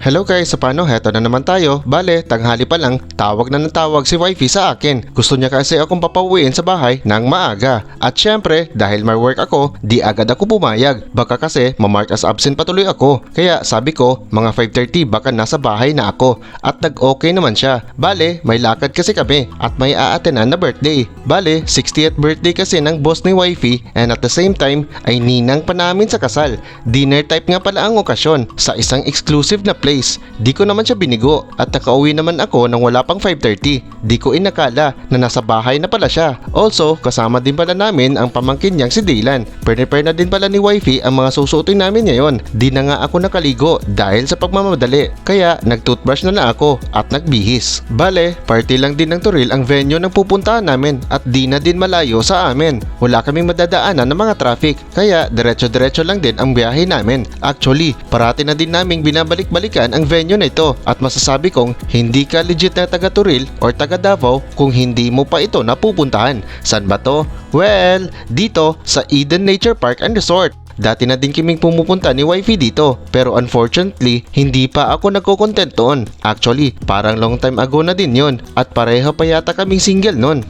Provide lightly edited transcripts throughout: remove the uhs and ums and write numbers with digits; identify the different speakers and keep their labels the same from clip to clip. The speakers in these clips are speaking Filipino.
Speaker 1: Hello guys, so paano? Heto na naman tayo. Bale, tanghali pa lang, tawag na ng tawag si wifey sa akin. Gusto niya kasi akong papauwiin sa bahay ng maaga. At syempre, dahil may work ako, di agad ako pumayag. Baka kasi mamark as absent patuloy ako. Kaya sabi ko, mga 5:30 baka nasa bahay na ako. At nag-okay naman siya. Bale, may lakad kasi kami at may aatenan na birthday. Bale, 60th birthday kasi ng boss ni wifey and at the same time ay ninang pa namin sa kasal. Dinner type nga pala ang okasyon sa isang exclusive na place. Di ko naman siya binigo at nakauwi naman ako nang wala pang 5:30. Di ko inakala na nasa bahay na pala siya. Also, kasama din pala namin ang pamangkin niyang si Dylan. Prepare na din pala ni wifey ang mga susuotin namin ngayon. Di na nga ako nakaligo dahil sa pagmamadali. Kaya nag-toothbrush na ako at nagbihis. Bale, party lang din ng Turil ang venue ng pupuntahan namin at di na din malayo sa amin. Wala kaming madadaanan ng mga traffic. Kaya diretso-diretso lang din ang biyahe namin. Actually, parati na din naming binabalik-balikan ang venue na ito at masasabi kong hindi ka legit na taga Turil or taga Davao kung hindi mo pa ito napupuntahan. San ba to? Well, dito sa Eden Nature Park and Resort. Dati na din kaming pumupunta ni wifey dito pero unfortunately hindi pa ako nagko-content doon. Actually parang long time ago na din yon at pareho pa yata kaming single nun.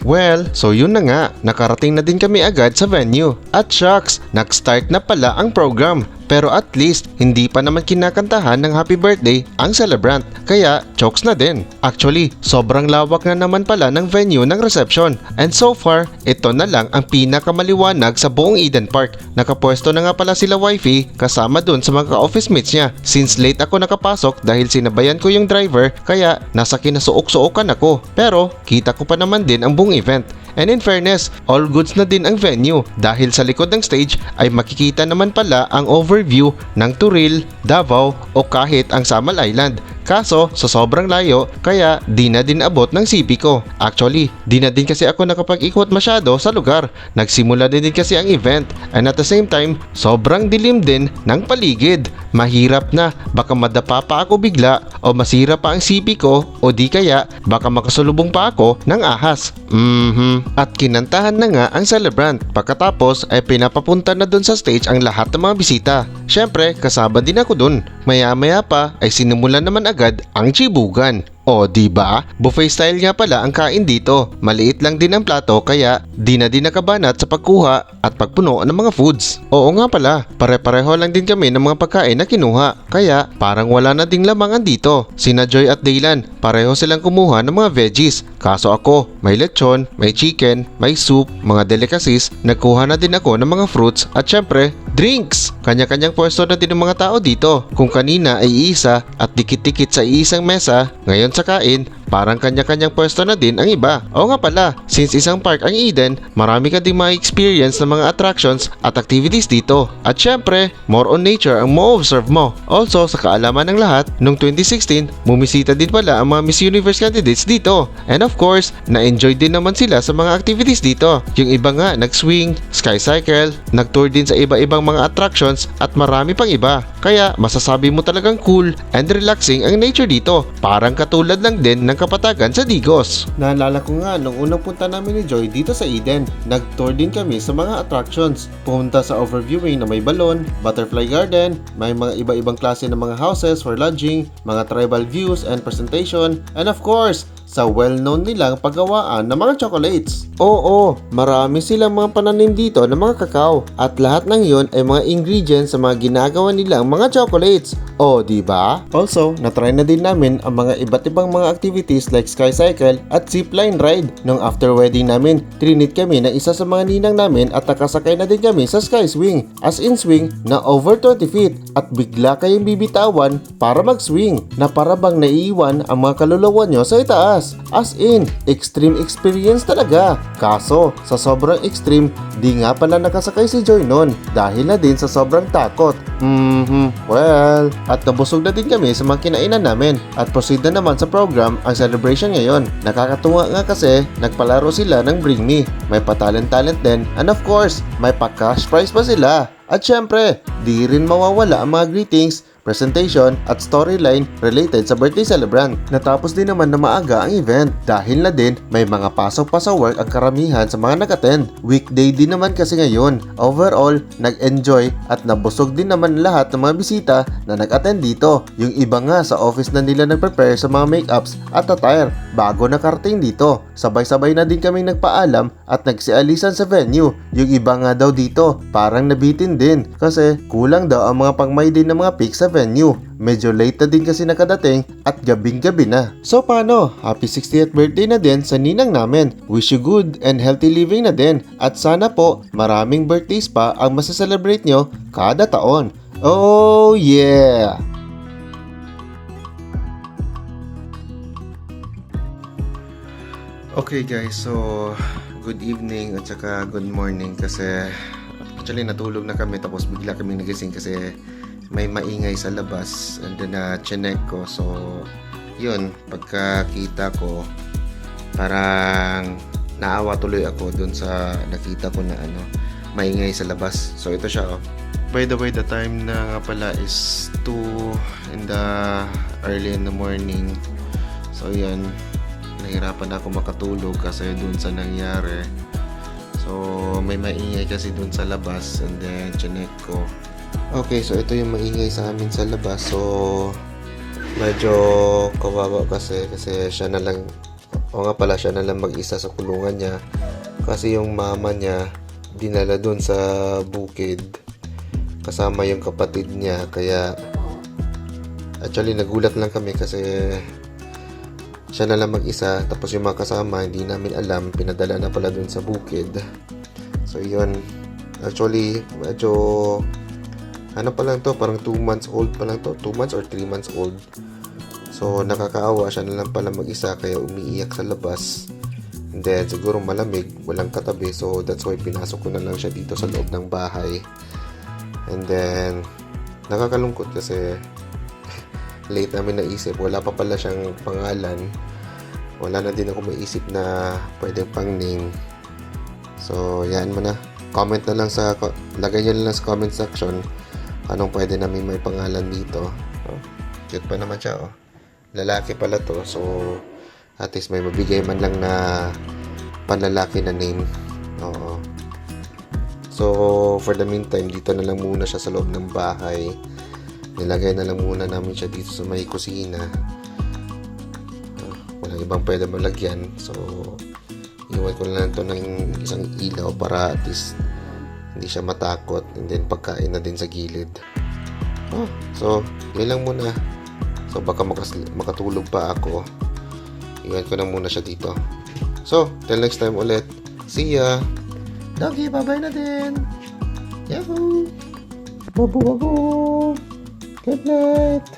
Speaker 1: Well, so yun na nga, nakarating na din kami agad sa venue. At shucks, nag-start na pala ang program. Pero at least, hindi pa naman kinakantahan ng happy birthday ang celebrant. Kaya, chokes na din. Actually, sobrang lawak na naman pala ng venue ng reception. And so far, ito na lang ang pinakamaliwanag sa buong Eden Park. Nakapwesto na nga pala sila wifey kasama dun sa mga office mates niya. Since late ako nakapasok dahil sinabayan ko yung driver, kaya nasa kinasuok-suokan ako. Pero, kita ko pa naman din ang buong event. And in fairness, all goods na din ang venue dahil sa likod ng stage ay makikita naman pala ang overview ng Turil, Davao o kahit ang Samal Island. Kaso sa sobrang layo kaya di na din abot ng CP ko. Actually, di na din kasi ako nakapag-ikot masyado sa lugar. Nagsimula din kasi ang event and at the same time, sobrang dilim din ng paligid. Mahirap na, baka madapa pa ako bigla o masira pa ang CP ko o di kaya baka makasulubong pa ako ng ahas. At kinantahan na nga ang celebrant. Pagkatapos ay pinapapunta na dun sa stage ang lahat ng mga bisita. Syempre, kasama din ako dun. Maya-maya pa ay sinimula naman agad ang chibugan. O diba? Buffet style nga pala ang kain dito. Maliit lang din ang plato kaya di na din nakabanat sa pagkuha at pagpuno ng mga foods. Oo nga pala, pare-pareho lang din kami ng mga pagkain na kinuha. Kaya parang wala na ding lamangan dito. Sina Joy at Dylan, pareho silang kumuha ng mga veggies. Kaso ako, may lechon, may chicken, may soup, mga delicacies. Nagkuha na din ako ng mga fruits at syempre, drinks. Kanya-kanyang pwesto na din ng mga tao dito. Kung kanina ay isa at dikit-dikit sa iisang mesa, ngayon sa kain, parang kanya-kanyang pwesto na din ang iba. Oo nga pala, since isang park ang Eden, marami ka din ma-experience ng mga attractions at activities dito. At syempre, more on nature ang mo-observe mo. Also, sa kaalaman ng lahat, noong 2016, bumisita din pala ang mga Miss Universe candidates dito. And of course, na-enjoy din naman sila sa mga activities dito. Yung iba nga, nag-swing, sky cycle, nag-tour din sa iba-ibang mga attractions at marami pang iba. Kaya, masasabi mo talagang cool and relaxing ang nature dito. Parang katulad lang din ng Kapatagan sa Digos. Naalala ko nga nung unang punta namin ni Joy dito sa Eden, nag-tour din kami sa mga attractions. Pumunta sa overviewing na may balon, butterfly garden, may mga iba-ibang klase ng mga houses for lodging, mga tribal views and presentation, and of course, sa well-known nilang paggawaan ng mga chocolates. Oo, marami silang mga pananim dito ng mga kakao at lahat ng yun ay mga ingredients sa mga ginagawa nilang mga chocolates. O, diba? Also, natry na din namin ang mga iba't ibang mga activities like sky cycle at zipline ride. Nung after wedding namin, trinit kami ng isa sa mga ninang namin at nakasakay na din kami sa sky swing. As in swing na over 20 feet at bigla kayong bibitawan para mag-swing na para bang naiiwan ang mga kaluluwa nyo sa itaas. As in, extreme experience talaga. Kaso, sa sobrang extreme, di nga pala nakasakay si Joy nun dahil na din sa sobrang takot. Well, at nabusog na din kami sa mga kinainan namin at proceed na naman sa program ang celebration ngayon. Nakakatuwa nga kasi nagpalaro sila ng Bring Me. May pa-talent-talent din and of course, may pa-cash prize pa sila. At syempre, di rin mawawala ang mga greetings, presentation at storyline related sa birthday celebrant. Natapos din naman na maaga ang event dahil na din may mga pasok pa sa work ang karamihan sa mga nag-attend. Weekday din naman kasi ngayon. Overall, nag-enjoy at nabusog din naman lahat ng mga bisita na nag-attend dito. Yung iba nga sa office na nila nag-prepare sa mga makeups at attire bago nakarating dito. Sabay-sabay na din kaming nagpaalam at nagsialisan sa venue. Yung iba nga daw dito parang nabitin din kasi kulang daw ang mga pangmay din ng mga pics sa venue. Medyo late na din kasi nakadating at gabing-gabi na. So paano? Happy 60th birthday na din sa ninang namin. Wish you good and healthy living na din. At sana po maraming birthdays pa ang masaselebrate nyo kada taon. Oh yeah! Okay guys, so good evening at saka good morning kasi actually natulog na kami tapos bigla kami nagising kasi may maingay sa labas and then chinek ko. So yun, pagkakita ko parang naawa tuloy ako dun sa nakita ko na maingay sa labas. So ito siya By the way, the time na nga pala is 2 in the early in the morning. So yan, nahirapan ako makatulog kasi dun sa nangyari. So may maingay kasi dun sa labas and then chinek ko. Okay, so ito yung maingay sa amin sa labas. So medyo kawawa kasi siya na lang, o nga pala siya na lang mag-isa sa kulungan niya kasi yung mama niya dinala dun sa bukid kasama yung kapatid niya. Kaya actually nagulat lang kami kasi siya na lang mag-isa tapos yung mga kasama hindi namin alam, pinadala na pala dun sa bukid. So yun, actually medyo pa lang to, parang 2 months old pa lang to, 2 months or 3 months old. So nakakaawa, siya na lang pala mag-isa kaya umiiyak sa labas. And then siguro malamig, walang katabi, so that's why pinasok ko na lang siya dito sa loob ng bahay. And then nakakalungkot kasi late namin naisip, wala pa pala siyang pangalan, wala na din ako maisip na pwedeng pang name. So yan mo na, comment na lang lagay nyo na lang sa comment section anong pwede namin may pangalan dito. Cute pa naman siya, lalaki pala to, so at least may mabigay man lang na panlalaki na name. Oo. So for the meantime, dito na lang muna siya sa loob ng bahay. Nilagay na lang muna namin siya dito sa may kusina. Walang ibang pwede malagyan, so iwan ko na lang ito ng isang ilaw para at least hindi siya matakot, and then pagkain na din sa gilid. So yun lang muna. So baka makatulog pa ako, iwan ko na muna siya dito. So till next time ulit, see ya. Doggy, bye-bye na din. Yahoo! Babu. Good night.